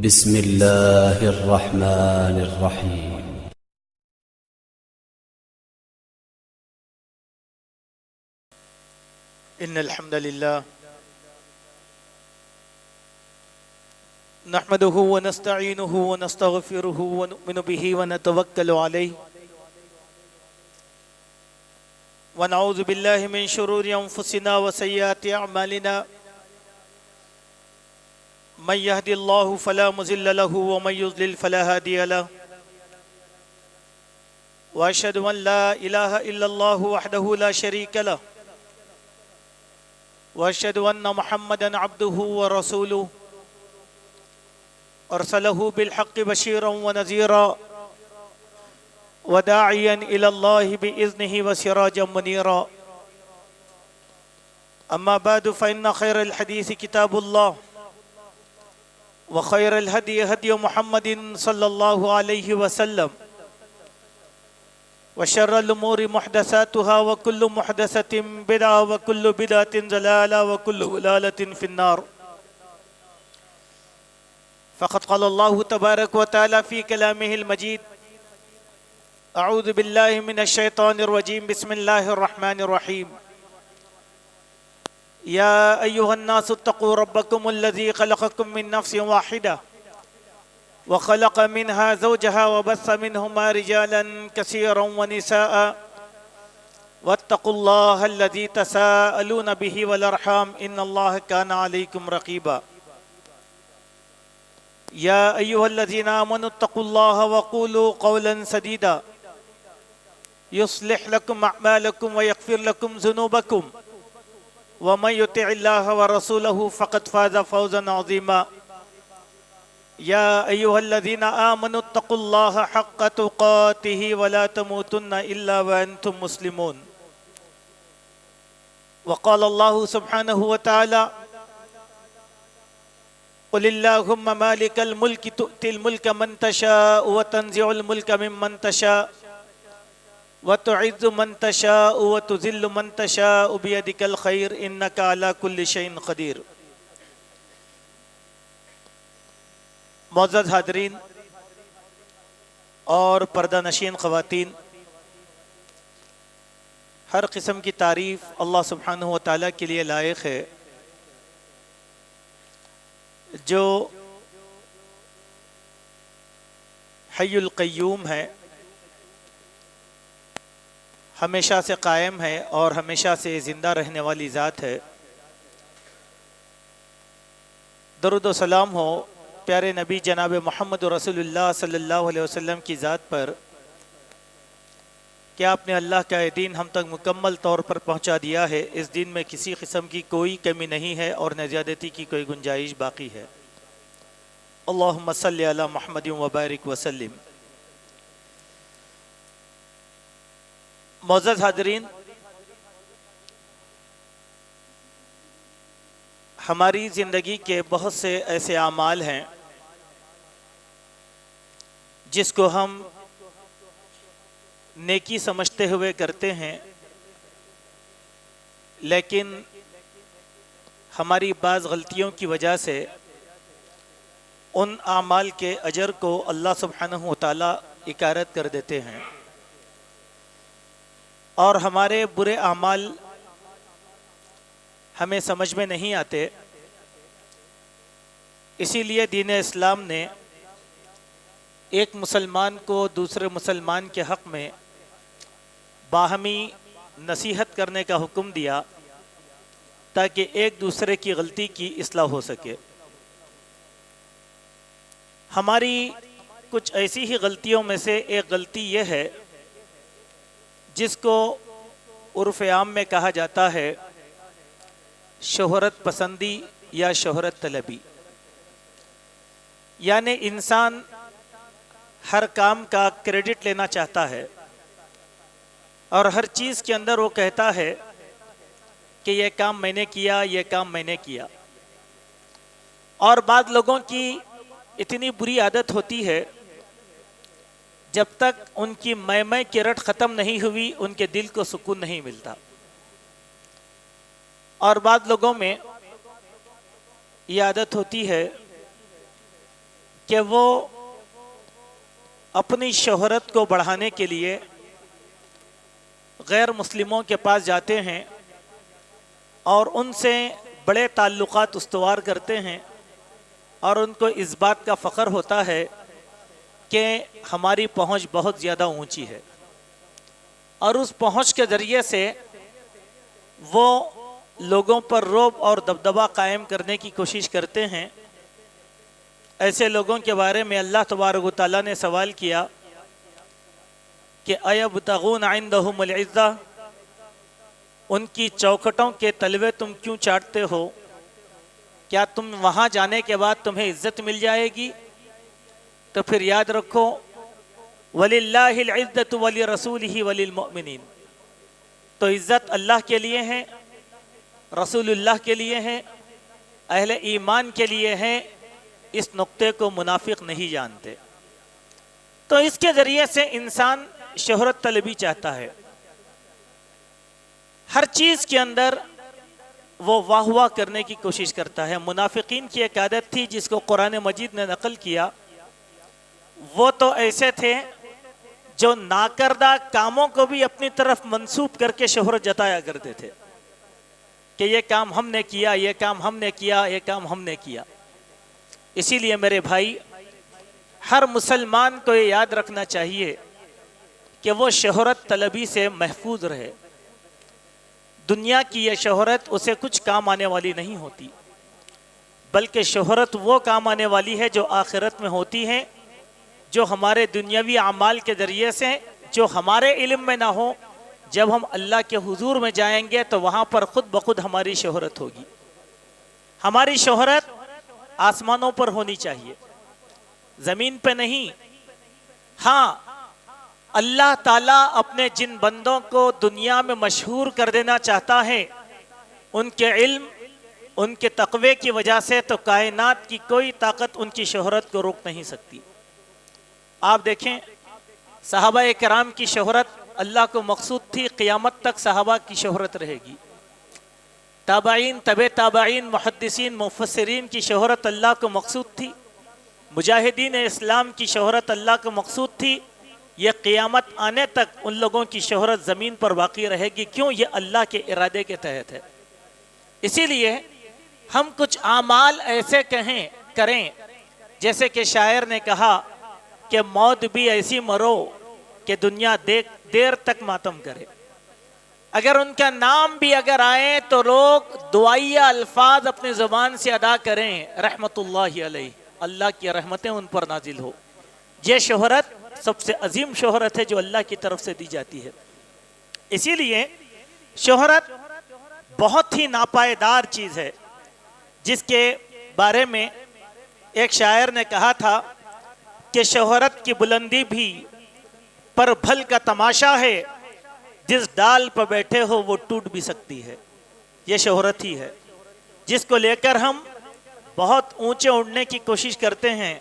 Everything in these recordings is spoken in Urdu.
بسم الله الرحمن الرحيم. إن الحمد لله نحمده ونستعينه ونستغفره ونؤمن به ونتوكل عليه ونعوذ بالله من شرور أنفسنا وسيئات أعمالنا من يهد الله فلا مضل له ومن يضلل فلا هادي له وأشهد أن لا إله إلا الله وحده لا شريك له وأشهد أن محمدًا عبده ورسوله أرسله بالحق بشيرًا ونذيرًا وداعيًا إلى الله بإذنه وسراجًا منيرًا أما بعد فإن خير الحديث كتاب الله وخير الهدي هدي محمد صلى الله عليه وسلم وشر الأمور محدثاتها وكل محدثة بدعة وكل بدعة ضلالة وكل ضلالة في النار. فقد قال الله تبارك وتعالى في كلامه المجيد: أعوذ بالله من الشيطان الرجيم، بسم الله الرحمن الرحيم. يا أيها الناس اتقوا ربكم الذي خلقكم من نفس واحدة وخلق منها زوجها وبث منهما رجالا كثيرا ونساء واتقوا الله الذي تساءلون به والأرحام إن الله كان عليكم رقيبا. يا أيها الذين آمنوا اتقوا الله وقولوا قولا سديدا يصلح لكم أعمالكم ويغفر لكم ذنوبكم ومن يطع الله ورسوله فقد فاز فوزا عظيما. يا أيها الذين آمنوا اتقوا الله حق تقاته ولا تموتن إلا وأنتم مسلمون. وقال الله سبحانه وتعالى: قل اللهم مالك الملك تؤتي الملك من تشاء وتنزع الملك ممن تشاء وتعز من تشاء وتذل من تشاء بيدك الخير إنك على كل شيء قدير. معزز حاضرین اور پردہ نشین خواتین، ہر قسم کی تعریف اللہ سبحانہ و تعالیٰ کے لیے لائق ہے، جو حی القیوم ہے، ہمیشہ سے قائم ہے اور ہمیشہ سے زندہ رہنے والی ذات ہے۔ درود و سلام ہو پیارے نبی جناب محمد رسول اللہ صلی اللہ علیہ وسلم کی ذات پر کہ آپ نے اللہ کا یہ دین ہم تک مکمل طور پر پہنچا دیا ہے۔ اس دین میں کسی قسم کی کوئی کمی نہیں ہے اور نہ زیادتی کی کوئی گنجائش باقی ہے۔ اللہم صلی علی محمد وبارک وسلم۔ معزز حاضرین، ہماری زندگی کے بہت سے ایسے اعمال ہیں جس کو ہم نیکی سمجھتے ہوئے کرتے ہیں، لیکن ہماری بعض غلطیوں کی وجہ سے ان اعمال کے اجر کو اللہ سبحانہ و تعالیٰ اکارت کر دیتے ہیں، اور ہمارے برے اعمال ہمیں سمجھ میں نہیں آتے۔ اسی لیے دین اسلام نے ایک مسلمان کو دوسرے مسلمان کے حق میں باہمی نصیحت کرنے کا حکم دیا تاکہ ایک دوسرے کی غلطی کی اصلاح ہو سکے۔ ہماری کچھ ایسی ہی غلطیوں میں سے ایک غلطی یہ ہے جس کو عرف عام میں کہا جاتا ہے شہرت پسندی یا شہرت طلبی، یعنی انسان ہر کام کا کریڈٹ لینا چاہتا ہے اور ہر چیز کے اندر وہ کہتا ہے کہ یہ کام میں نے کیا، یہ کام میں نے کیا۔ اور بعض لوگوں کی اتنی بری عادت ہوتی ہے، جب تک ان کی میں کی رٹ ختم نہیں ہوئی ان کے دل کو سکون نہیں ملتا۔ اور بعض لوگوں میں یہ عادت ہوتی ہے کہ وہ اپنی شہرت کو بڑھانے کے لیے غیر مسلموں کے پاس جاتے ہیں اور ان سے بڑے تعلقات استوار کرتے ہیں، اور ان کو اس بات کا فخر ہوتا ہے کہ ہماری پہنچ بہت زیادہ اونچی ہے، اور اس پہنچ کے ذریعے سے وہ لوگوں پر رعب اور دبدبہ قائم کرنے کی کوشش کرتے ہیں۔ ایسے لوگوں کے بارے میں اللہ تبارک و تعالیٰ نے سوال کیا کہ ایبتغون عندہم العزہ، ان کی چوکھٹوں کے تلوے تم کیوں چاٹتے ہو؟ کیا تم وہاں جانے کے بعد تمہیں عزت مل جائے گی؟ تو پھر یاد رکھو وَلِلَّهِ الْعِزَّةُ وَلِرَسُولِهِ وَلِلْمُؤْمِنِينَ، تو عزت اللہ کے لیے ہے، رسول اللہ کے لیے ہے، اہل ایمان کے لیے ہے۔ اس نقطے کو منافق نہیں جانتے۔ تو اس کے ذریعے سے انسان شہرت طلبی چاہتا ہے، ہر چیز کے اندر وہ واہ واہ کرنے کی کوشش کرتا ہے۔ منافقین کی ایک عادت تھی جس کو قرآن مجید نے نقل کیا، وہ تو ایسے تھے جو ناکردہ کاموں کو بھی اپنی طرف منسوب کر کے شہرت جتایا کرتے تھے کہ یہ کام ہم نے کیا، یہ کام ہم نے کیا، یہ کام ہم نے کیا۔ اسی لیے میرے بھائی، ہر مسلمان کو یہ یاد رکھنا چاہیے کہ وہ شہرت طلبی سے محفوظ رہے۔ دنیا کی یہ شہرت اسے کچھ کام آنے والی نہیں ہوتی، بلکہ شہرت وہ کام آنے والی ہے جو آخرت میں ہوتی ہے، جو ہمارے دنیاوی اعمال کے ذریعے سے، جو ہمارے علم میں نہ ہو۔ جب ہم اللہ کے حضور میں جائیں گے تو وہاں پر خود بخود ہماری شہرت ہوگی۔ ہماری شہرت آسمانوں پر ہونی چاہیے، زمین پہ نہیں۔ ہاں، اللہ تعالیٰ اپنے جن بندوں کو دنیا میں مشہور کر دینا چاہتا ہے، ان کے علم، ان کے تقوی کی وجہ سے تو کائنات کی کوئی طاقت ان کی شہرت کو روک نہیں سکتی۔ آپ دیکھیں، صحابہ کرام کی شہرت اللہ کو مقصود تھی، قیامت تک صحابہ کی شہرت رہے گی۔ تابعین، تبع تابعین، محدثین، مفسرین کی شہرت اللہ کو مقصود تھی۔ مجاہدین اسلام کی شہرت اللہ کو مقصود تھی۔ یہ قیامت آنے تک ان لوگوں کی شہرت زمین پر باقی رہے گی۔ کیوں؟ یہ اللہ کے ارادے کے تحت ہے۔ اسی لیے ہم کچھ اعمال ایسے کریں جیسے کہ شاعر نے کہا کہ موت بھی ایسی مرو کہ دنیا دیر تک ماتم کرے۔ اگر ان کا نام بھی اگر آئے تو لوگ دعائیہ الفاظ اپنی زبان سے ادا کریں، رحمت اللہ علیہ، اللہ کی رحمتیں ان پر نازل ہو۔ یہ شہرت سب سے عظیم شہرت ہے جو اللہ کی طرف سے دی جاتی ہے۔ اسی لیے شہرت بہت ہی ناپائیدار چیز ہے، جس کے بارے میں ایک شاعر نے کہا تھا کہ شہرت کی بلندی بھی پر بھل کا تماشا ہے، جس ڈال پر بیٹھے ہو وہ ٹوٹ بھی سکتی ہے۔ یہ شہرت ہی ہے جس کو لے کر ہم بہت اونچے اڑنے کی کوشش کرتے ہیں،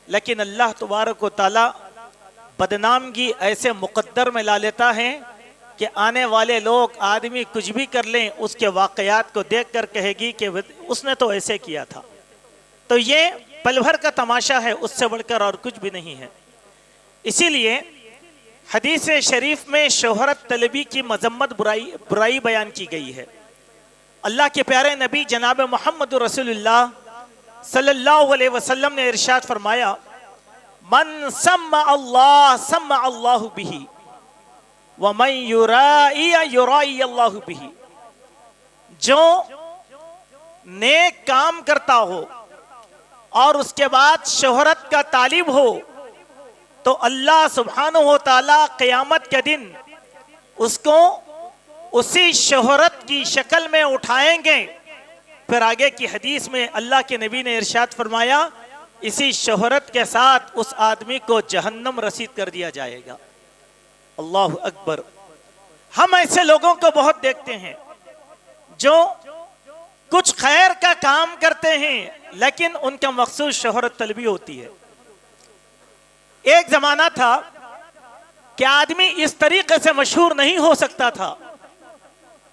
لیکن اللہ تبارک و تعالی بدنامگی ایسے مقدر میں لا لیتا ہے کہ آنے والے لوگ، آدمی کچھ بھی کر لیں، اس کے واقعات کو دیکھ کر کہے گی کہ اس نے تو ایسے کیا تھا۔ تو یہ پل بھر کا تماشا ہے، اس سے بڑھ کر اور کچھ بھی نہیں ہے۔ اسی لیے حدیث شریف میں شہرت طلبی کی مذمت، برائی بیان کی گئی ہے۔ اللہ کے پیارے نبی جناب محمد رسول اللہ صلی اللہ علیہ وسلم نے ارشاد فرمایا، من سمع اللہ سمع اللہ بہ ومن یرائی یرائی اللہ بہ، جو نیک کام کرتا ہو اور اس کے بعد شہرت کا طالب ہو تو اللہ سبحانہ و تعالی قیامت کے دن اس کو اسی شہرت کی شکل میں اٹھائیں گے۔ پھر آگے کی حدیث میں اللہ کے نبی نے ارشاد فرمایا، اسی شہرت کے ساتھ اس آدمی کو جہنم رسید کر دیا جائے گا۔ اللہ اکبر۔ ہم ایسے لوگوں کو بہت دیکھتے ہیں جو کچھ خیر کا کام کرتے ہیں لیکن ان کا مقصود شہرت طلبی ہوتی ہے۔ ایک زمانہ تھا کہ آدمی اس طریقے سے مشہور نہیں ہو سکتا تھا،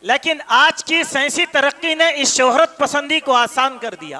لیکن آج کی سائنسی ترقی نے اس شہرت پسندی کو آسان کر دیا۔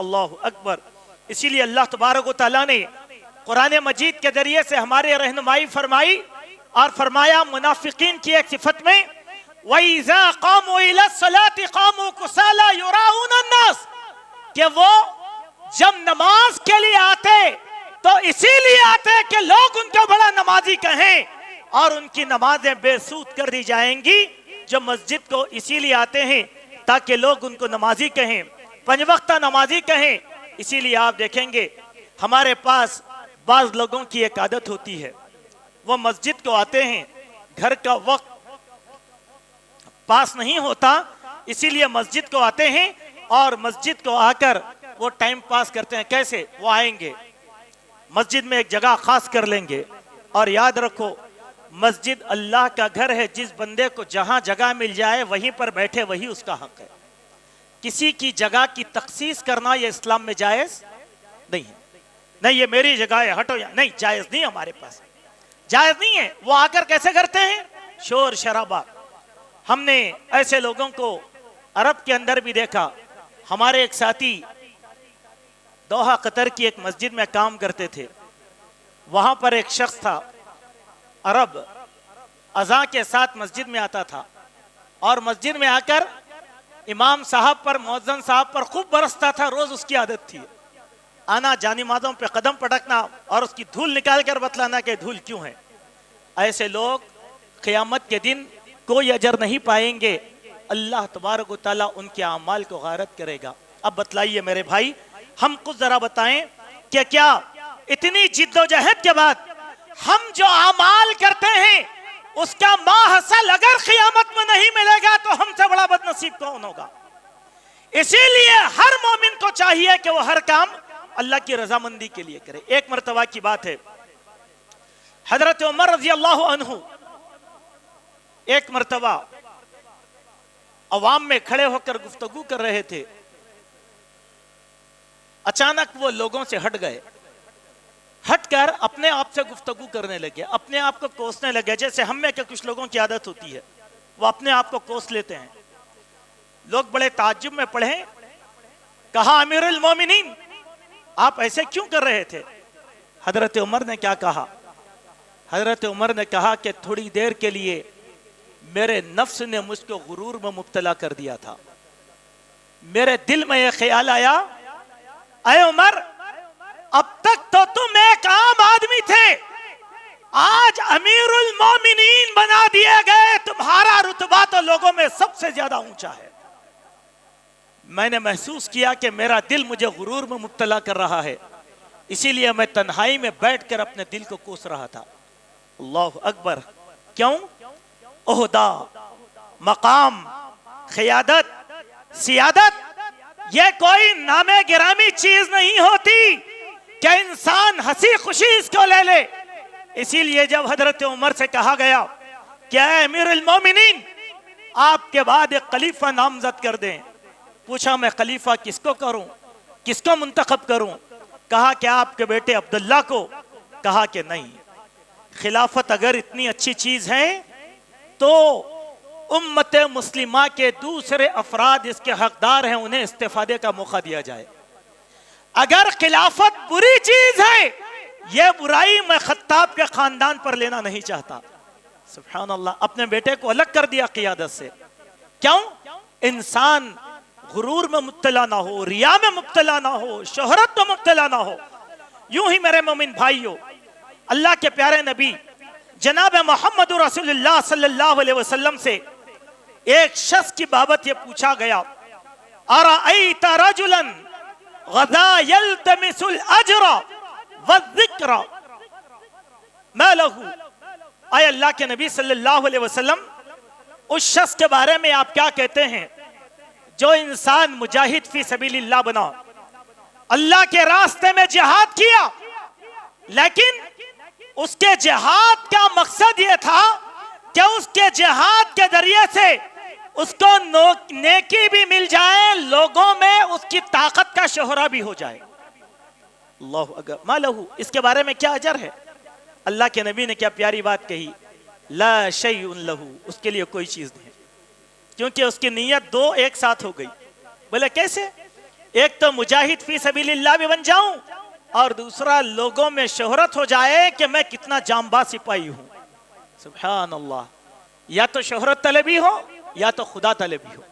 اللہ اکبر. اسی لیے اللہ تبارک و تعالیٰ نے قرآن مجید کے ذریعے سے ہمارے رہنمائی فرمائی اور فرمایا منافقین کی ایک صفت میں وَإِذَا قَامُوا إِلَى الصَّلَاةِ قَامُوا كُسَالَىٰ يُرَاءُونَ النَّاسَ کہ وہ جب نماز کے لیے آتے تو اسی لیے آتے کہ لوگ ان کو بڑا نمازی کہیں اور ان کی نمازیں بے سود کر دی جائیں گی. جو مسجد کو اسی لیے آتے ہیں تاکہ لوگ ان کو نمازی کہیں, 5 وقتہ نمازی کہیں. اسی لیے آپ دیکھیں گے ہمارے پاس بعض لوگوں کی ایک عادت ہوتی ہے, وہ مسجد کو آتے ہیں, گھر کا وقت پاس نہیں ہوتا, اسی لیے مسجد کو آتے ہیں اور مسجد کو آ کر وہ ٹائم پاس کرتے ہیں. کیسے؟ وہ آئیں گے مسجد میں ایک جگہ خاص کر لیں گے, اور یاد رکھو مسجد اللہ کا گھر ہے, جس بندے کو جہاں جگہ مل جائے وہیں پر بیٹھے وہی اس کا حق ہے. کسی کی جگہ کی تخصیص کرنا یہ اسلام میں جائز نہیں ہے. نہیں یہ میری جگہ ہے ہٹو, نہیں جائز نہیں, ہمارے پاس جائز نہیں ہے. وہ آ کر کیسے کرتے ہیں؟ شور شرابہ. ہم نے ایسے لوگوں کو عرب کے اندر بھی دیکھا. ہمارے ایک ساتھی دوحہ قطر کی ایک مسجد میں کام کرتے تھے. وہاں پر ایک شخص تھا عرب, اذان کے ساتھ مسجد میں آتا تھا اور مسجد میں آ کر امام صاحب پر, مؤذن صاحب پر خوب برستا تھا. روز اس کی عادت تھی آنا جانمازوں پہ قدم پٹکنا اور اس کی دھول نکال کر بتلانا کہ دھول کیوں ہے. ایسے لوگ قیامت کے دن کوئی اجر نہیں پائیں گے, اللہ تبارک و تعالیٰ ان کے اعمال کو غارت کرے گا. اب بتلائیے میرے بھائی, ہم کچھ ذرا بتائیں کہ کیا اتنی جد و جہد کے بعد ہم جو اعمال کرتے ہیں اس کا ماحصل اگر قیامت میں نہیں ملے گا تو ہم سے بڑا بد نصیب کون ہوگا؟ اسی لیے ہر مومن کو چاہیے کہ وہ ہر کام اللہ کی رضامندی کے لیے کرے. ایک مرتبہ کی بات ہے, حضرت عمر رضی اللہ عنہ ایک مرتبہ عوام میں کھڑے ہو کر گفتگو کر رہے تھے. اچانک وہ لوگوں سے ہٹ گئے, ہٹ کر اپنے آپ سے گفتگو کرنے لگے, اپنے آپ کو کوسنے لگے. جیسے ہم میں کہ کچھ لوگوں کی عادت ہوتی ہے, وہ اپنے آپ کو کوس لیتے ہیں. لوگ بڑے تعجب میں پڑھے, کہا امیر المومنین آپ ایسے کیوں کر رہے تھے؟ حضرت عمر نے کیا کہا؟ حضرت عمر نے کہا کہ تھوڑی دیر کے لیے میرے نفس نے مجھ کو غرور میں مبتلا کر دیا تھا. میرے دل میں یہ خیال آیا, اے عمر اب تک تو تم ایک عام آدمی تھے, آج امیر المومنین بنا دیے گئے, تمہارا رتبہ تو لوگوں میں سب سے زیادہ اونچا ہے. میں نے محسوس کیا کہ میرا دل مجھے غرور میں مبتلا کر رہا ہے, اسی لیے میں تنہائی میں بیٹھ کر اپنے دل کو کوس رہا تھا. اللہ اکبر. کیوں؟ عہدہ, مقام, قیادت, سیادت یہ کوئی نام گرامی چیز نہیں ہوتی کہ انسان ہنسی خوشی اس کو لے لے. اسی لیے جب حضرت عمر سے کہا گیا کہ اے امیر المومنین آپ کے بعد ایک خلیفہ نامزد کر دیں, پوچھا میں خلیفہ کس کو کروں, کس کو منتخب کروں؟ کہا کہ آپ کے بیٹے عبداللہ کو. کہا کہ نہیں, خلافت اگر اتنی اچھی چیز ہے تو امت مسلمہ کے دوسرے افراد اس کے حقدار ہیں, انہیں استفادے کا موقع دیا جائے. اگر خلافت بری چیز ہے, یہ برائی میں خطاب کے خاندان پر لینا نہیں چاہتا. سبحان اللہ, اپنے بیٹے کو الگ کر دیا قیادت سے. کیوں؟ انسان غرور میں مبتلا نہ ہو, ریا میں مبتلا نہ ہو, شہرت میں مبتلا نہ ہو. یوں ہی میرے مومن بھائیو, اللہ کے پیارے نبی جناب محمد رسول اللہ صلی اللہ علیہ وسلم سے ایک شخص کی بابت یہ پوچھا گیا, ارأیت رجلا غدا یلتمس الاجر والذکر ما لہو. اے اللہ کے نبی صلی اللہ علیہ وسلم, اس شخص کے بارے میں آپ کیا کہتے ہیں جو انسان مجاہد فی سبیل اللہ بنا, اللہ کے راستے میں جہاد کیا, لیکن اس کے جہاد کا مقصد یہ تھا کہ اس کے جہاد کے ذریعے سے اس کو نیکی بھی مل جائے, لوگوں میں اس کی طاقت کا شہرہ بھی ہو جائے. اللہ اکبر. ما لہو, اس کے بارے میں کیا اجر ہے؟ اللہ کے نبی نے کیا پیاری بات کہی, لا شیء لہو, اس کے لیے کوئی چیز نہیں, کیونکہ اس کی نیت دو ایک ساتھ ہو گئی. بولے کیسے؟ ایک تو مجاہد فی سبیل اللہ بھی بن جاؤں اور دوسرا لوگوں میں شہرت ہو جائے کہ میں کتنا جانباز سپاہی ہوں. سبحان اللہ. یا تو شہرت طلبی ہو یا تو خدا طلبی ہو,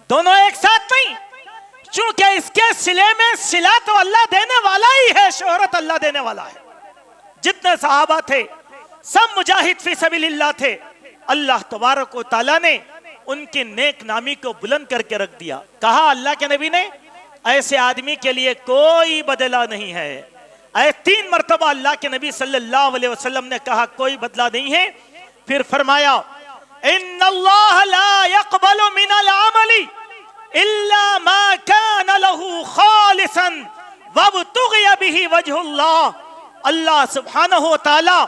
دونوں ایک ساتھ نہیں. چونکہ اس کے صلے میں صلہ تو اللہ دینے والا ہی ہے, شہرت اللہ دینے والا ہے. جتنے صحابہ تھے سب مجاہد فی سبیل اللہ تھے. اللہ تبارک و تعالیٰ نے ان کی نیک نامی کو بلند کر کے رکھ دیا. کہا اللہ کے نبی نے ایسے آدمی کے لیے کوئی بدلہ نہیں ہے. 3 مرتبہ اللہ کے نبی صلی اللہ علیہ وسلم نے کہا کوئی بدلہ نہیں ہے. پھر فرمایا ان اللہ لا يقبل من العمل الا ما كان له خالصا وابتغي به وجه اللہ. اللہ سبحانہ و تعالی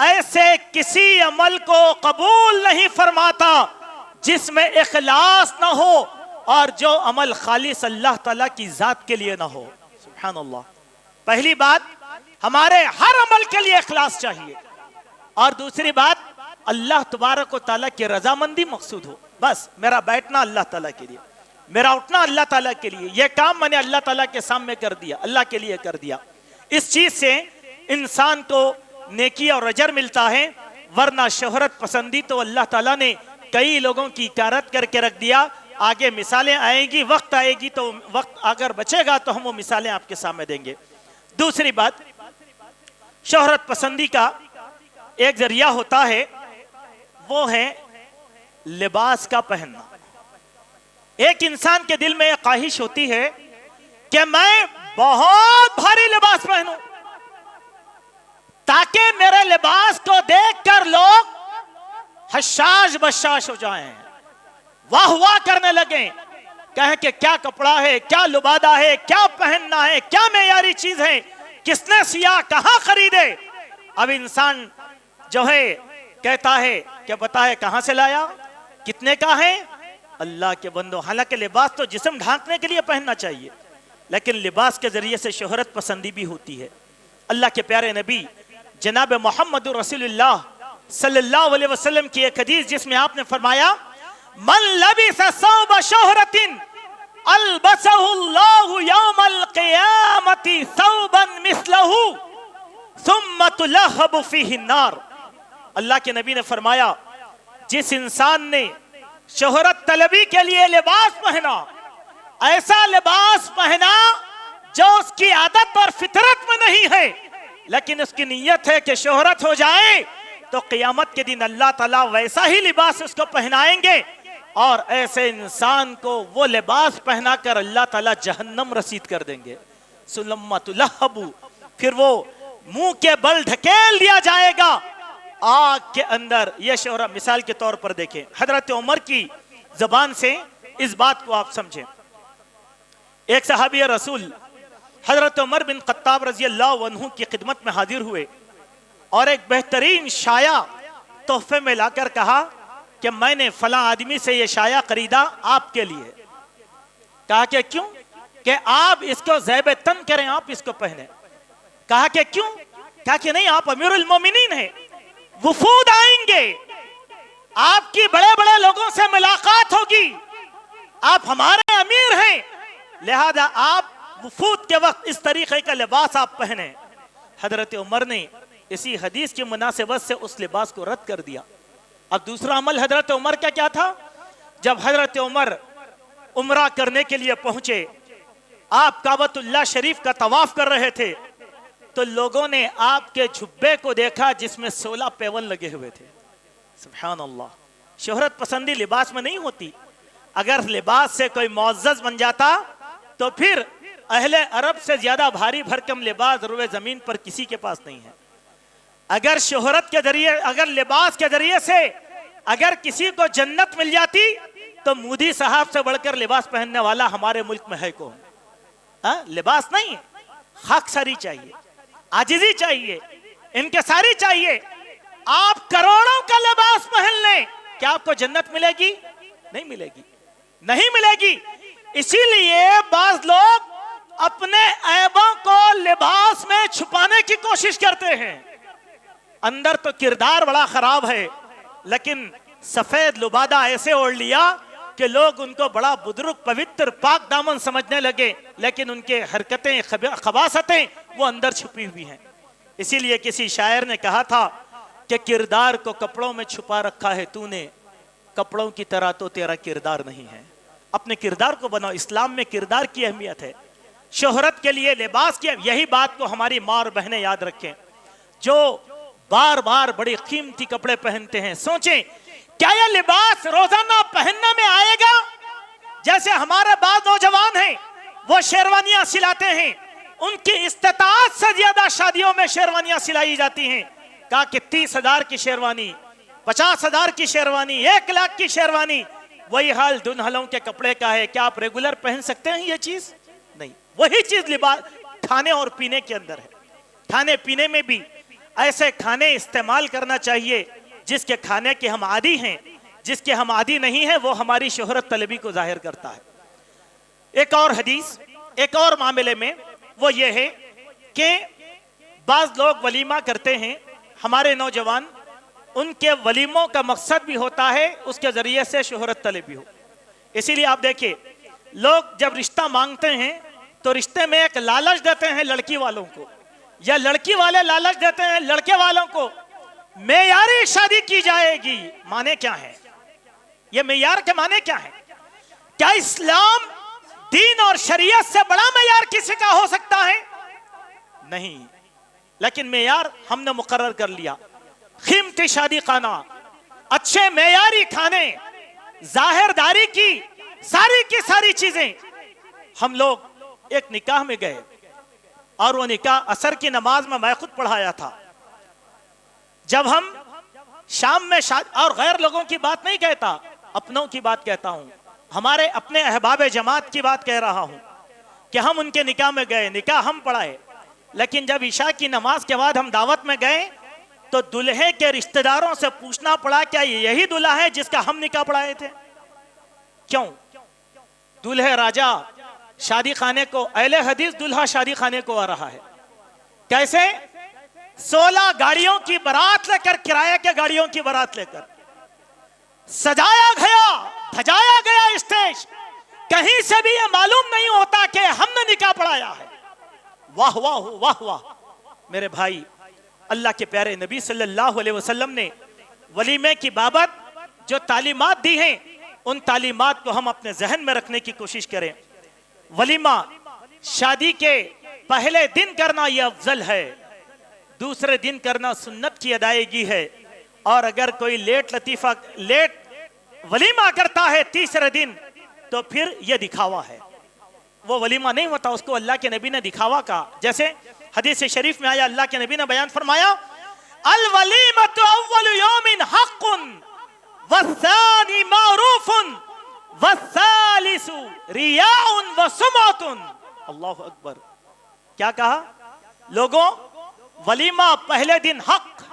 ایسے کسی عمل کو قبول نہیں فرماتا جس میں اخلاص نہ ہو اور جو عمل خالص اللہ تعالیٰ کی ذات کے لیے نہ ہو. سبحان اللہ. پہلی بات ہمارے ہر عمل کے لیے اخلاص چاہیے, اور دوسری بات اللہ تبارک و تعالیٰ کی رضامندی مقصود ہو. بس میرا بیٹھنا اللہ تعالیٰ کے لیے, میرا اٹھنا اللہ تعالیٰ کے لیے, یہ کام میں نے اللہ تعالیٰ کے سامنے کر دیا, اللہ کے لیے کر دیا. اس چیز سے انسان کو نیکی اور اجر ملتا ہے. ورنہ شہرت پسندی تو اللہ تعالیٰ نے کئی لوگوں کی کارت کر کے رکھ دیا. آگے مثالیں آئیں گی, وقت آئے گی تو وقت اگر بچے گا تو ہم وہ مثالیں آپ کے سامنے دیں گے. دوسری بات, شہرت پسندی کا ایک ذریعہ ہوتا ہے, وہ ہے لباس کا پہننا. ایک انسان کے دل میں ایک خواہش ہوتی ہے کہ میں بہت بھاری لباس پہنوں تاکہ میرے لباس کو دیکھ کر لوگ حشاش بشاش ہو جائیں, واہ واہ کرنے لگیں, کہیں کہ کیا کپڑا ہے, کیا لبادہ ہے, کیا پہننا ہے, کیا معیاری چیز ہے, کس نے سیا, کہاں خریدے. اب انسان جو ہے کہتا ہے کہ بتائے کہاں سے لایا, کتنے کا ہے. اللہ کے بندو, حالانکہ لباس تو جسم ڈھانکنے کے لیے پہننا چاہیے, لیکن لباس کے ذریعے سے شہرت پسندی بھی ہوتی ہے. اللہ کے پیارے نبی جناب محمد رسول اللہ صلی اللہ علیہ وسلم کی ایک حدیث جس میں آپ نے فرمایا من لبس ثوب شہرت البسہ اللہ یوم القیامت ثوبا مثلہ ثم تلہب فیہ النار. اللہ کے نبی نے فرمایا جس انسان نے شہرت طلبی کے لیے لباس پہنا, ایسا لباس پہنا جو اس کی عادت اور فطرت میں نہیں ہے, لیکن اس کی نیت ہے کہ شہرت ہو جائے, تو قیامت کے دن اللہ تعالیٰ ویسا ہی لباس اس کو پہنائیں گے, اور ایسے انسان کو وہ لباس پہنا کر اللہ تعالیٰ جہنم رسید کر دیں گے. ثم تلہب, پھر وہ منہ کے بل ڈھکیل دیا جائے گا آگ کے اندر. یہ شہرت مثال کے طور پر دیکھیں, حضرت عمر کی زبان سے اس بات کو آپ سمجھیں. ایک صحابی رسول حضرت عمر بن خطاب رضی اللہ عنہ کی خدمت میں حاضر ہوئے اور ایک بہترین شایہ تحفے میں لا کر کہا کہ میں نے فلاں آدمی سے یہ شایہ خریدا آپ کے لیے. کہا کہ کیوں؟ کہ آپ اس کو زیب تن کریں, آپ اس کو پہنیں. کہا کہ کیوں؟ کہا کہ نہیں, آپ امیر المومنین ہیں, وفود آئیں گے, آپ کی بڑے بڑے لوگوں سے ملاقات ہوگی, آپ ہمارے امیر ہیں, لہذا آپ وفود کے وقت اس طریقے کا لباس آپ پہنیں. حضرت عمر نے اسی حدیث کی مناسبت سے اس لباس کو رد کر دیا. اب دوسرا عمل حضرت عمر کا کیا تھا؟ جب حضرت عمر عمرہ کرنے کے لیے پہنچے, آپ کعبۃ اللہ شریف کا طواف کر رہے تھے, تو لوگوں نے آپ کے جھبے کو دیکھا جس میں 16 پیون لگے ہوئے تھے. سبحان اللہ. شہرت پسندی لباس میں نہیں ہوتی. اگر لباس سے کوئی معزز بن جاتا تو پھر اہل عرب سے زیادہ بھاری بھرکم لباس روئے زمین پر کسی کے پاس نہیں ہے. اگر شہرت کے ذریعے, اگر لباس کے ذریعے سے اگر کسی کو جنت مل جاتی تو مودی صاحب سے بڑھ کر لباس پہننے والا ہمارے ملک میں ہے کون؟ لباس نہیں, خاکساری چاہیے, عاجزی چاہیے, انکساری چاہیے. آپ کروڑوں کا لباس پہن لیں, کیا آپ کو جنت ملے گی؟ نہیں ملے گی, نہیں ملے گی. اسی لیے بعض لوگ اپنے عیبوں کو لباس میں چھپانے کی کوشش کرتے ہیں. اندر تو کردار بڑا خراب ہے, لیکن سفید لبادہ ایسے اوڑھ لیا کہ لوگ ان کو بڑا بزرگ پوتر پاک دامن سمجھنے لگے، لیکن ان کے حرکتیں خباثتیں وہ اندر چھپی ہوئی ہیں۔ اسی لیے کسی شاعر نے کہا تھا کہ کردار کو کپڑوں میں چھپا رکھا ہے تو نے، کپڑوں کی طرح تو تیرا کردار نہیں ہے۔ اپنے کردار کو بناؤ۔ اسلام میں کردار کی اہمیت ہے، شہرت کے لیے لباس کی، یہی بات کو ہماری ماں اور بہنیں یاد رکھیں جو بار بار بڑی قیمتی کپڑے پہنتے ہیں۔ سوچیں کیا یہ لباس روزانہ پہننے میں آئے گا؟ جیسے ہمارے بعض نوجوان ہیں وہ شیروانیاں سلاتے ہیں، ان کی استطاعت سے زیادہ شادیوں میں شیروانیاں سلائی جاتی ہیں۔ کہا کہ 30,000 کی شیروانی، 50,000 کی شیروانی، 1,00,000 کی شیروانی، وہی حال دلہنوں کے کپڑے کا ہے۔ کیا آپ ریگولر پہن سکتے ہیں یہ چیز؟ نہیں۔ وہی چیز لباس کھانے اور پینے کے اندر ہے۔ کھانے پینے میں بھی ایسے کھانے استعمال کرنا چاہیے جس کے کھانے کے ہم عادی ہیں، جس کے ہم عادی نہیں ہیں وہ ہماری شہرت طلبی کو ظاہر کرتا ہے۔ ایک اور حدیث ایک اور معاملے میں وہ یہ ہے کہ بعض لوگ ولیمہ کرتے ہیں، ہمارے نوجوان، ان کے ولیموں کا مقصد بھی ہوتا ہے اس کے ذریعے سے شہرت طلبی ہو۔ اسی لیے آپ دیکھیں لوگ جب رشتہ مانگتے ہیں تو رشتے میں ایک لالچ دیتے ہیں لڑکی والوں کو، یا لڑکی والے لالچ دیتے ہیں لڑکے والوں کو، معیاری شادی کی جائے گی۔ معنی کیا ہے؟ یہ معیار کے معنی کیا ہے؟ کیا اسلام دین اور شریعت سے بڑا معیار کسی کا ہو سکتا ہے؟ نہیں، لیکن معیار ہم نے مقرر کر لیا۔ قیمتی شادی خانہ، اچھے معیاری کھانے، ظاہر داری کی ساری چیزیں۔ ہم لوگ ایک نکاح میں گئے اور وہ نکاح عصر کی نماز میں خود پڑھایا تھا۔ جب ہم شام میں اور غیر لوگوں کی بات نہیں کہتا، اپنوں کی بات کہتا ہوں، ہمارے اپنے احباب جماعت کی بات کہہ رہا ہوں کہ ہم ان کے نکاح میں گئے، نکاح ہم پڑھائے، لیکن جب عشاء کی نماز کے بعد ہم دعوت میں گئے تو دلہے کے رشتہ داروں سے پوچھنا پڑا کیا یہی دلہا ہے جس کا ہم نکاح پڑھائے تھے؟ کیوں؟ دلہے راجہ شادی خانے کو، اہل حدیث دلہا شادی خانے کو آ رہا ہے۔ کیسے؟ 16 گاڑیوں کی بارات لے کر، کرایہ کے گاڑیوں کی بارات لے کر سجایا گیا، دھجایا گیا اسٹیج، کہیں سے بھی یہ معلوم نہیں ہوتا کہ ہم نے نکاح پڑھایا ہے۔ واہ واہ واہ واہ میرے بھائی، اللہ کے پیارے نبی صلی اللہ علیہ وسلم نے ولیمے کی بابت جو تعلیمات دی ہیں ان تعلیمات کو ہم اپنے ذہن میں رکھنے کی کوشش کریں۔ ولیمہ شادی کے پہلے دن کرنا یہ افضل ہے، دوسرے دن کرنا سنت کی ادائیگی ہے، اور اگر کوئی لیٹ ولیمہ کرتا ہے تیسرے دن تو پھر یہ دکھاوا ہے، وہ ولیمہ نہیں ہوتا، اس کو اللہ کے نبی نے دکھاوا کہا۔ جیسے حدیث شریف میں آیا، اللہ کے نبی نے بیان فرمایا الولیمۃ اول یوم حق والثانی معروف والثالث ریاء وسمعۃ۔ اللہ اکبر، کیا کہا؟ لوگوں، ولیمہ پہلے دن حق،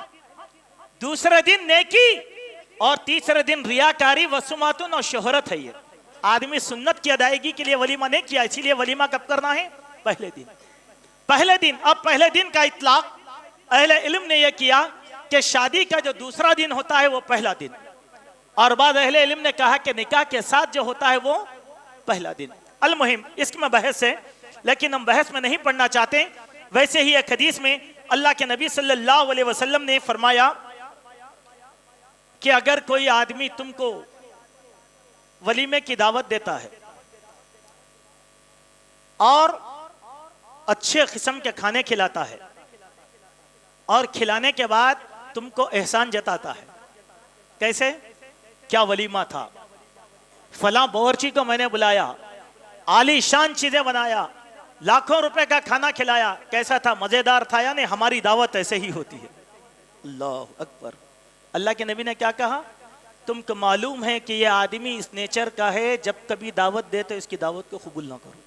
دوسرے دن نیکی، اور تیسرے دن ریاکاری وسمعۃ اور شہرت ہے۔ یہ آدمی سنت کی ادائیگی کے لیے ولیمہ نہیں کیا، اسی لیے ولیمہ کب کرنا ہے؟ پہلے دن۔ پہلے دن، اب پہلے دن کا اطلاق اہل علم نے یہ کیا کہ شادی کا جو دوسرا دن ہوتا ہے وہ پہلا دن، اور بعض اہل علم نے کہا کہ نکاح کے ساتھ جو ہوتا ہے وہ پہلا دن۔ المہم اس میں بحث ہے، لیکن ہم بحث میں نہیں پڑھنا چاہتے۔ ویسے ہی ایک حدیث میں اللہ کے نبی صلی اللہ علیہ وسلم نے فرمایا کہ اگر کوئی آدمی تم کو ولیمے کی دعوت دیتا ہے اور اچھے قسم کے کھانے کھلاتا ہے اور کھلانے کے بعد تم کو احسان جتاتا ہے، کیسے؟ کیا ولیمہ تھا، فلاں باورچی کو میں نے بلایا، عالی شان چیزیں بنایا، لاکھوں روپے کا کھانا کھلایا، کیسا تھا؟ مزیدار تھا۔ یعنی ہماری دعوت ایسے ہی ہوتی ہے۔ اللہ اکبر۔ اللہ کے نبی نے کیا کہا؟ تم کو معلوم ہے کہ یہ آدمی اس نیچر کا ہے، جب کبھی دعوت دے تو اس کی دعوت کو قبول نہ کرو،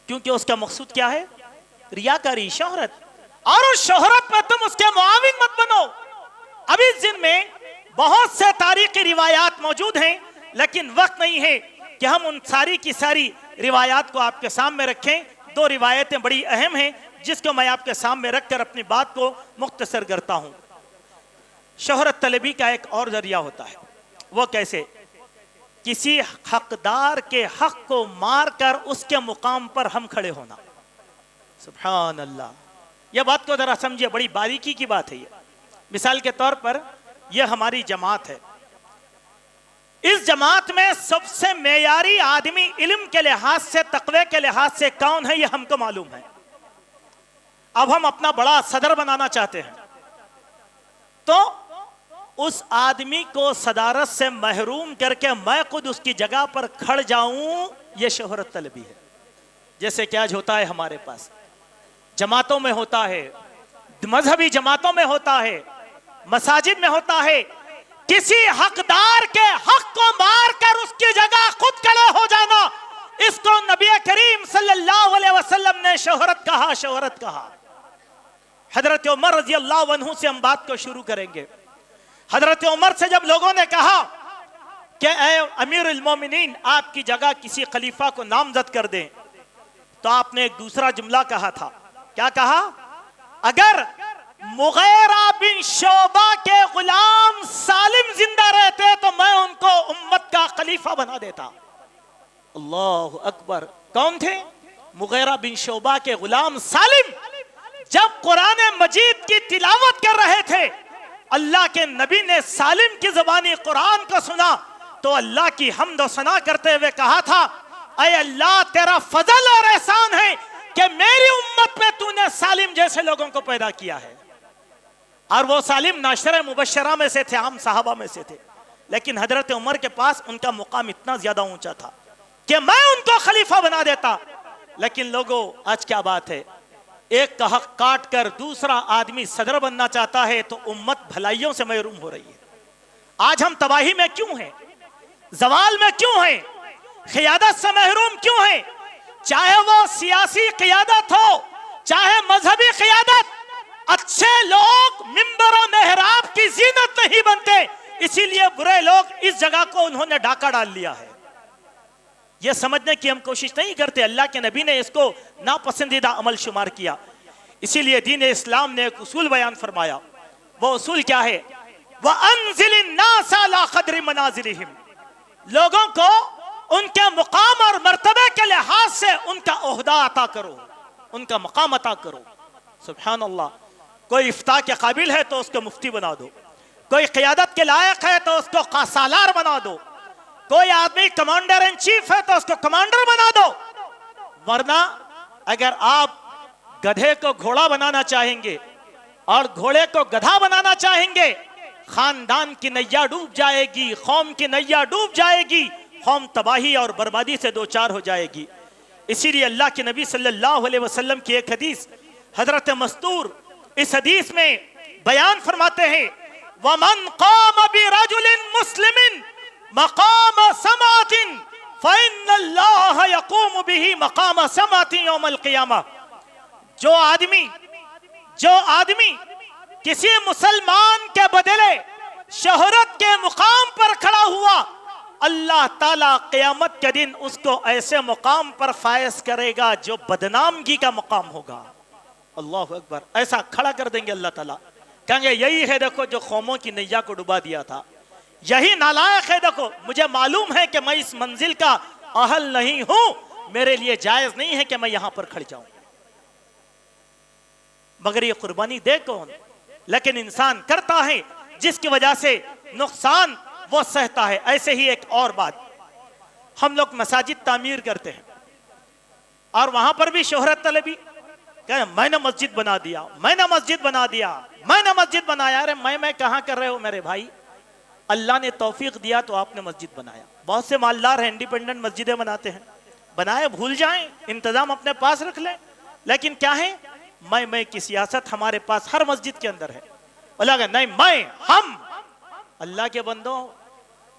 کیونکہ اس کا مقصود کیا ہے؟ ریاکاری، شہرت، اور اس شہرت میں تم اس کے معاون مت بنو۔ اب اس دن میں بہت سے تاریخی روایات موجود ہیں، لیکن وقت نہیں ہے کہ ہم ان ساری کی ساری روایات کو آپ کے سامنے رکھیں۔ 2 روایتیں بڑی اہم ہیں جس کو میں آپ کے سامنے رکھ کر اپنی بات کو مختصر کرتا ہوں۔ شہرت طلبی کا ایک اور ذریعہ ہوتا ہے، وہ کیسے؟ کسی حقدار کے حق کو مار کر اس کے مقام پر ہم کھڑے ہونا. سبحان اللہ. یہ بات کو ذرا سمجھے، بڑی باریکی کی بات ہے یہ. مثال کے طور پر یہ ہماری جماعت ہے. اس جماعت میں سب سے معیاری آدمی علم کے لحاظ سے، تقوی کے لحاظ سے کون ہے، یہ ہم کو معلوم ہے. اب ہم اپنا بڑا صدر بنانا چاہتے ہیں تو اس آدمی کو صدارت سے محروم کر کے میں خود اس کی جگہ پر کھڑ جاؤں، یہ شہرت طلبی ہے. جیسے کیا ہوتا ہے ہمارے پاس جماعتوں میں ہوتا ہے، مذہبی جماعتوں میں ہوتا ہے، مساجد میں ہوتا ہے. کسی حقدار کے حق کو مار کر اس کی جگہ خود کھڑے ہو جانا، اس کو نبی کریم صلی اللہ علیہ وسلم نے شہرت کہا. شہرت کہا. حضرت عمر رضی اللہ عنہ سے ہم بات کو شروع کریں گے. حضرت عمر سے جب لوگوں نے کہا کہ اے امیر المومنین، آپ کی جگہ کسی خلیفہ کو نامزد کر دیں، تو آپ نے ایک دوسرا جملہ کہا تھا. کیا کہا؟ اگر مغیرہ بن شعبہ کے غلام سالم زندہ رہتے تو میں ان کو امت کا خلیفہ بنا دیتا. اللہ اکبر. کون تھے؟ مغیرہ بن شعبہ کے غلام سالم. جب قرآن مجید کی تلاوت کر رہے تھے، اللہ کے نبی نے سالم کی زبانی قرآن کو سنا تو اللہ کی حمد و ثنا کرتے ہوئے کہا تھا، اے اللہ تیرا فضل اور احسان ہے کہ میری امت میں تو نے سالم جیسے لوگوں کو پیدا کیا ہے. اور وہ سالم ناشرہ مبشرہ میں سے تھے، عام صحابہ میں سے تھے، لیکن حضرت عمر کے پاس ان کا مقام اتنا زیادہ اونچا تھا کہ میں ان کو خلیفہ بنا دیتا. لیکن لوگوں، آج کیا بات ہے، ایک کا حق کاٹ کر دوسرا آدمی صدر بننا چاہتا ہے تو امت بھلائیوں سے محروم ہو رہی ہے. آج ہم تباہی میں کیوں ہیں؟ زوال میں کیوں ہیں؟ قیادت سے محروم کیوں ہیں؟ چاہے وہ سیاسی قیادت ہو، چاہے مذہبی قیادت. اچھے لوگ ممبر و محراب کی زینت نہیں بنتے، اسی لیے برے لوگ اس جگہ کو انہوں نے ڈاکہ ڈال لیا ہے. یہ سمجھنے کی ہم کوشش نہیں کرتے. اللہ کے نبی نے اس کو ناپسندیدہ عمل شمار کیا. اسی لیے دین اسلام نے ایک اصول بیان فرمایا. وہ اصول کیا ہے؟ وَأَنزِلِ النَّاسَ عَلَىٰ قَدْرِ مَنَازِلِهِمْ. لوگوں کو ان کے مقام اور مرتبے کے لحاظ سے ان کا عہدہ عطا کرو، ان کا مقام عطا کرو. سبحان اللہ. کوئی افتاء کے قابل ہے تو اس کو مفتی بنا دو، کوئی قیادت کے لائق ہے تو اس کو سالار بنا دو، کوئی آدمی کمانڈر ان چیف ہے تو اس کو کمانڈر بنا دو. ورنہ اگر آپ گدھے کو گھوڑا بنانا چاہیں گے اور گھوڑے کو گدھا بنانا چاہیں گے، خاندان کی نیا ڈوب جائے گی، قوم کی نیا ڈوب جائے گی، قوم تباہی اور بربادی سے دوچار ہو جائے گی. اسی لیے اللہ کے نبی صلی اللہ علیہ وسلم کی ایک حدیث حضرت مستور اس حدیث میں بیان فرماتے ہیں، وَمَنْ قَامَ بِرَجُلٍ مُسْلِمٍ مَقَامَ سَمَعَةٍ فَإِنَّ اللَّهَ يَقُومُ بِهِ مَقَامَ سَمَعَةٍ يَوْمَ الْقِيَامَةِ. جو آدمی کسی مسلمان کے بدلے شہرت کے مقام پر کھڑا ہوا، اللہ تعالیٰ قیامت کے دن اس کو ایسے مقام پر فائز کرے گا جو بدنامگی کا مقام ہوگا. اللہ اکبر. ایسا کھڑا کر دیں گے اللہ تعالیٰ، کہیں گے یہی ہے دیکھو جو قوموں کی نیا کو ڈبا دیا تھا، یہی نالائق ہے، دیکھو مجھے معلوم ہے کہ میں اس منزل کا اہل نہیں ہوں، میرے لیے جائز نہیں ہے کہ میں یہاں پر کھڑ جاؤں. مگر یہ قربانی دے کون؟ لیکن انسان کرتا ہے جس کی وجہ سے نقصان وہ سہتا ہے. ایسے ہی ایک اور بات، ہم لوگ مساجد تعمیر کرتے ہیں اور وہاں پر بھی شہرت طلبی، کہ میں نے مسجد بنا دیا، میں نے مسجد بنا دیا، میں نے مسجد بنایا. ارے میں کہاں کر رہے ہو میرے بھائی؟ اللہ نے توفیق دیا تو آپ نے مسجد بنایا. بہت سے مالدار ہیں انڈیپینڈنٹ مسجدیں بناتے ہیں، بنائے بھول جائیں، انتظام اپنے پاس رکھ لیں. لیکن کیا ہے؟ میں کی سیاست ہمارے پاس ہر مسجد کے اندر ہے. اللہ نہیں، ہم اللہ کے بندوں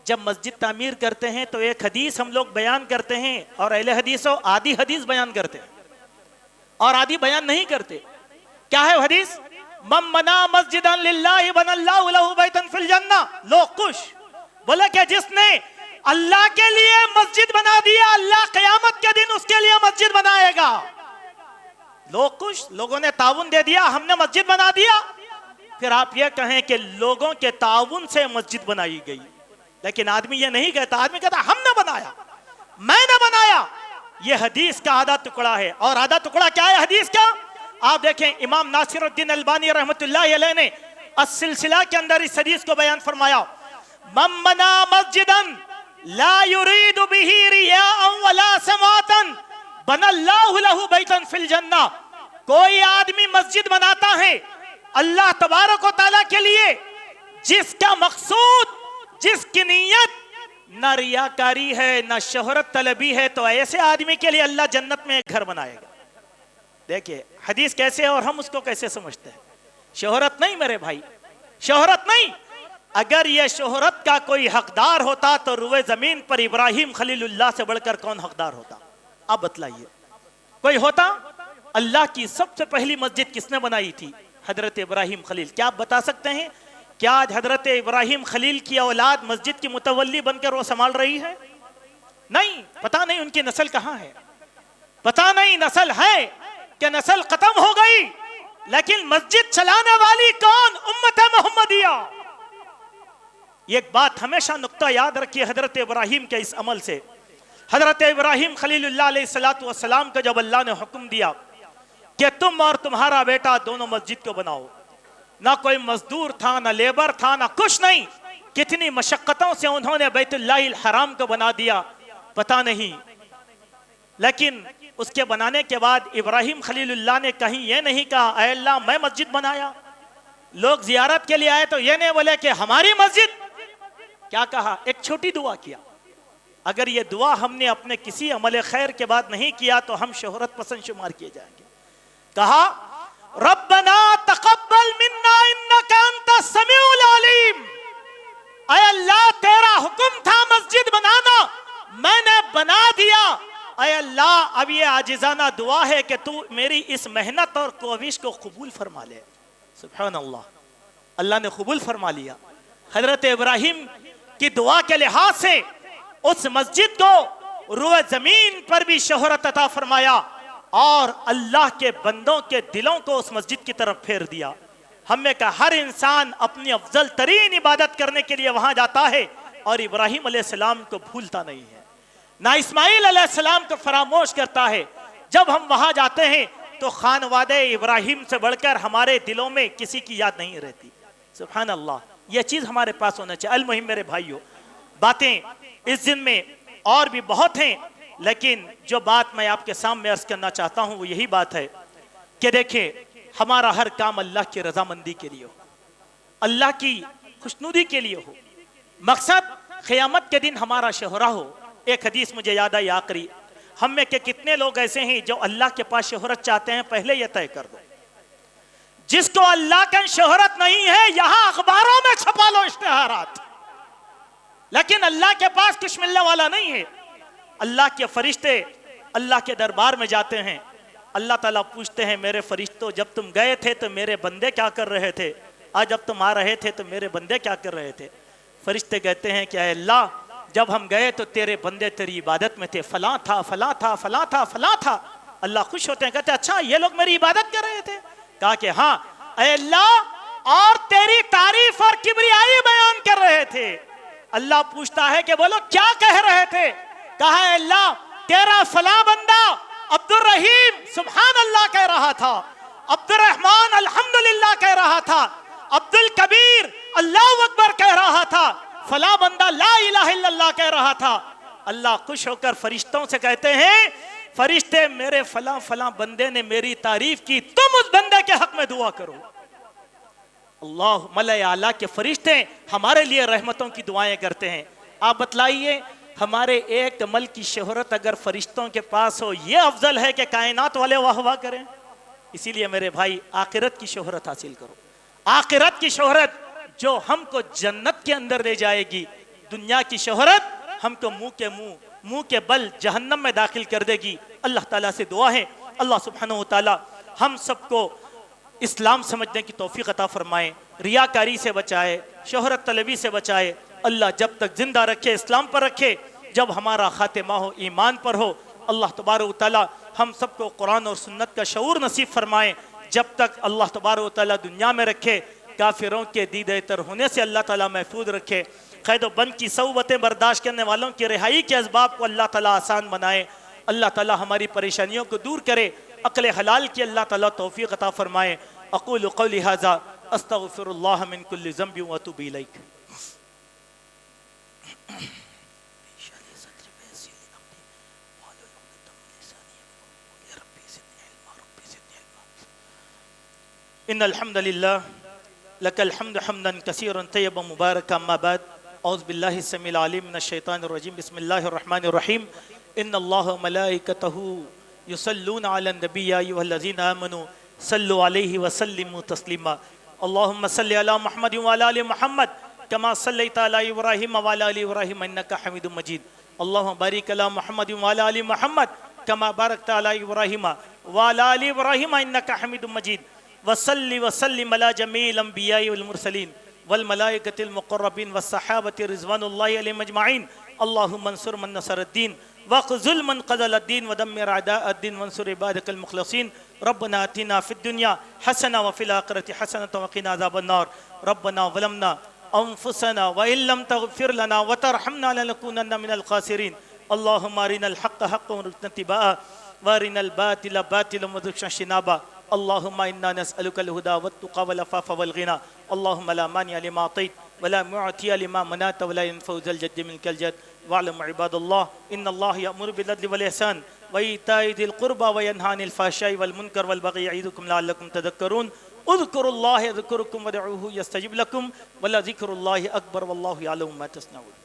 جب مسجد تعمیر کرتے ہیں تو ایک حدیث ہم لوگ بیان کرتے ہیں، اور اہل حدیثوں آدھی حدیث بیان کرتے ہیں اور آدھی بیان نہیں کرتے. کیا ہے حدیث؟ من بنا مسجدا للہ بنى اللہ لہ بیتا فی الجنہ. لوگ خوش بولے کہ جس نے اللہ کے لیے مسجد بنا دیا، اللہ قیامت کے دن اس کے لیے مسجد بنائے گا. لوگ خوش، لوگوں نے تعاون دے دیا، ہم نے مسجد بنا دیا. پھر آپ یہ کہیں کہ لوگوں کے تعاون سے مسجد بنائی گئی. لیکن آدمی یہ نہیں کہتا، آدمی کہتا ہم نے بنایا، میں نے بنایا. یہ حدیث کا آدھا ٹکڑا ہے. اور آدھا ٹکڑا کیا ہے حدیث کا؟ آپ دیکھیں امام ناصر الدین البانی رحمت اللہ علیہ نے السلسلہ کے اندر اس حدیث کو بیان فرمایا، من بنا مسجدا لا يريد به رياء ولا سمعة بنى الله له بیتا فی الجنہ. کوئی آدمی مسجد بناتا ہے اللہ تبارک و تعالیٰ کے لیے جس کا مقصود، جس کی نیت نہ ریاکاری ہے نہ شہرت طلبی ہے، تو ایسے آدمی کے لیے اللہ جنت میں ایک گھر بنائے گا. دیکھیے حدیث کیسے ہے اور ہم اس کو کیسے سمجھتے ہیں. شہرت نہیں میرے بھائی، شہرت نہیں. اگر یہ شہرت کا کوئی حقدار ہوتا تو روئے زمین پر ابراہیم خلیل اللہ سے بڑھ کر کون حقدار ہوتا؟ آپ بتلائیے. کوئی ہوتا؟ اللہ کی سب سے پہلی مسجد کس نے بنائی تھی؟ حضرت ابراہیم خلیل. کیا آپ بتا سکتے ہیں کیا آج حضرت ابراہیم خلیل کی اولاد مسجد کی متولی بن کر وہ سنبھال رہی ہے؟ نہیں. پتہ نہیں ان کی نسل کہاں ہے، پتہ نہیں نسل ہے کہ نسل ختم ہو گئی. لیکن مسجد چلانے والی کون؟ امت محمدیہ. یہ ایک بات ہمیشہ نقطہ یاد رکھیے حضرت ابراہیم کے اس عمل سے. حضرت ابراہیم خلیل اللہ علیہ السلام کو جب اللہ نے حکم دیا کہ تم اور تمہارا بیٹا دونوں مسجد کو بناؤ، نہ کوئی مزدور تھا، نہ لیبر تھا، نہ کچھ نہیں. کتنی مشقتوں سے انہوں نے بیت اللہ الحرام کو بنا دیا پتہ نہیں. لیکن اس کے بنانے کے بعد ابراہیم خلیل اللہ نے کہیں یہ نہیں کہا اے اللہ میں مسجد بنایا. لوگ زیارت کے لیے آئے تو یہ نہیں بولے کہ ہماری مسجد. کیا کہا؟ ایک چھوٹی دعا کیا. اگر یہ دعا ہم نے اپنے کسی عمل خیر کے بعد نہیں کیا تو ہم شہرت پسند شمار کیے جائیں گے. کہا ربنا تقبل منا انک انت السمیع العلیم. اے اللہ تیرا حکم تھا مسجد بنانا، میں نے بنا دیا. اے اللہ اب یہ عاجزانہ دعا ہے کہ تو میری اس محنت اور کوشش کو قبول فرما لے. سبحان اللہ. اللہ نے قبول فرما لیا. حضرت ابراہیم کی دعا کے لحاظ سے اس مسجد کو روئے زمین پر بھی شہرت عطا فرمایا اور اللہ کے بندوں کے دلوں کو اس مسجد کی طرف پھیر دیا. ہم نے کہا ہر انسان اپنی افضل ترین عبادت کرنے کے لیے وہاں جاتا ہے اور ابراہیم علیہ السلام کو بھولتا نہیں ہے، نہ اسماعیل علیہ السلام کو فراموش کرتا ہے. جب ہم وہاں جاتے ہیں تو خانوادہ ابراہیم سے بڑھ کر ہمارے دلوں میں کسی کی یاد نہیں رہتی. سبحان اللہ. یہ چیز ہمارے پاس ہونا چاہیے. المہم میرے بھائیوں، باتیں اس دن میں اور بھی بہت ہیں، لیکن جو بات میں آپ کے سامنے عرض کرنا چاہتا ہوں وہ یہی بات ہے کہ دیکھیں ہمارا ہر کام اللہ کی رضامندی کے لیے ہو، اللہ کی خوشنودی کے لیے ہو. مقصد قیامت کے دن ہمارا شہرہ ہو. ایک حدیث مجھے یاد آئی آخری، ہم میں کہ کتنے لوگ ایسے ہیں جو اللہ کے پاس شہرت چاہتے ہیں؟ پہلے یہ طے کر دو جس کو اللہ کا شہرت نہیں ہے یہاں اخباروں میں چھپا لو اشتہارات، لیکن اللہ کے پاس کچھ ملنے والا نہیں ہے. اللہ کے فرشتے اللہ کے دربار میں جاتے ہیں، اللہ تعالیٰ پوچھتے ہیں میرے فرشتوں جب تم گئے تھے تو میرے بندے کیا کر رہے تھے، آج جب تم آ رہے تھے تو میرے بندے کیا کر رہے تھے؟ فرشتے کہتے ہیں کہ اے اللہ جب ہم گئے تو تیرے بندے تیری عبادت میں تھے، فلاں تھا فلاں تھا فلاں تھا فلاں تھا. اللہ خوش ہوتے ہیں، کہتے ہیں اچھا یہ لوگ میری عبادت کر رہے تھے؟ کہا کہ ہاں اے اللہ اور تیری تعریف اور کبریائی بیان کر رہے تھے. اللہ پوچھتا ہے کہ بولو کیا کہہ رہے تھے؟ کہا اے اللہ تیرا فلاں بندہ عبد الرحیم سبحان اللہ کہہ رہا تھا، عبد الرحمن الحمدللہ کہہ رہا تھا، عبد الکبیر اللہ اکبر کہہ رہا تھا، فلاں بندہ لا الہ الا اللہ کہہ رہا تھا. اللہ خوش ہو کر فرشتوں سے کہتے ہیں فرشتے میرے فلاں فلاں بندے نے میری تعریف کی، تم اس بندے کے حق میں دعا کرو. اللہ ملائے اعلیٰ کے فرشتے ہمارے لیے رحمتوں کی دعائیں کرتے ہیں. آپ بتلائیے ہمارے ایک عمل کی شہرت اگر فرشتوں کے پاس ہو یہ افضل ہے کہ کائنات والے واہ واہ کریں؟ اسی لیے میرے بھائی آخرت کی شہرت حاصل کرو. آخرت کی شہرت جو ہم کو جنت کے اندر لے جائے گی. دنیا کی شہرت ہم کو منہ کے بل جہنم میں داخل کر دے گی. اللہ تعالیٰ سے دعا ہے اللہ سبحانہ و تعالیٰ ہم سب کو اسلام سمجھنے کی توفیق عطا فرمائے، ریاکاری سے بچائے، شہرت طلبی سے بچائے. اللہ جب تک زندہ رکھے اسلام پر رکھے، جب ہمارا خاتمہ ہو ایمان پر ہو. اللہ تبارک و تعالیٰ ہم سب کو قرآن اور سنت کا شعور نصیب فرمائے. جب تک اللہ تبارک و تعالیٰ دنیا میں رکھے کافروں کے دیدہ تر ہونے سے اللہ تعالیٰ محفوظ رکھے. قید و بند کی صعوبتیں برداشت کرنے والوں کی رہائی کے اسباب کو اللہ تعالیٰ آسان بنائے. اللہ تعالیٰ ہماری پریشانیوں کو دور کرے. عقل حلال کی اللہ تعالیٰ توفیق عطا فرمائے. اقول قولی ھذا استغفر اللہ من کل ذنب واتوب الیک. ان الحمد للہ لک الحمد حمدا کثیرا طیبا مبارکا اما بعد. اعوذ باللہ السمیع العلیم من الشیطان الرجیم. بسم اللہ الرحمن الرحیم. ان اللہ وملائکتہ یصلون علی النبی یا ایھا الذین آمنوا صلوا علیہ وسلموا تسلیما. اللہم صل علی محمد وعلی آل محمد کما صلیت علی ابراہیم وعلی آل ابراہیم انک حمید مجید. اللہم بارک علی محمد وعلی آل محمد کما بارکت علی ابراہیم وعلی آل ابراہیم انک حمید مجید. وصلی وسلم علی جمیع الانبیاء والمرسلین والملائکۃ المقربین والصحابۃ رضوان اللہ علیہم اجمعین. اللہم انصر من نصر الدین واخذل من خذل الدین ودمر اعداء الدین وانصر عبادک المخلصین. ربنا آتنا فی الدنیا حسنہ وفی الآخرۃ حسنۃ وقنا عذاب النار. ربنا ظلمنا انفسنا وان لم تغفر لنا وترحمنا لنکونن من الخاسرین. اللہم ارنا الحق حقا وارزقنا اتباعہ وارنا الباطل باطلا وارزقنا اجتنابہ. اللہم انا نسألک الہدی والتقی والعفاف والغنی. اللہم لا مانع لما اعطیت ولا معطی لما منعت ولا ينفع ذا الجد منک الجد. واعلموا عباد اللہ ان اللہ یأمر بالعدل والإحسان وإیتاء ذی القربى وینہی عن الفحشاء والمنکر والبغی یعظکم لعلکم تذکرون. اذکروا اللہ یذکرکم وادعوہ یستجب لکم ولذکر اللہ اکبر واللہ یعلم ما تصنعون.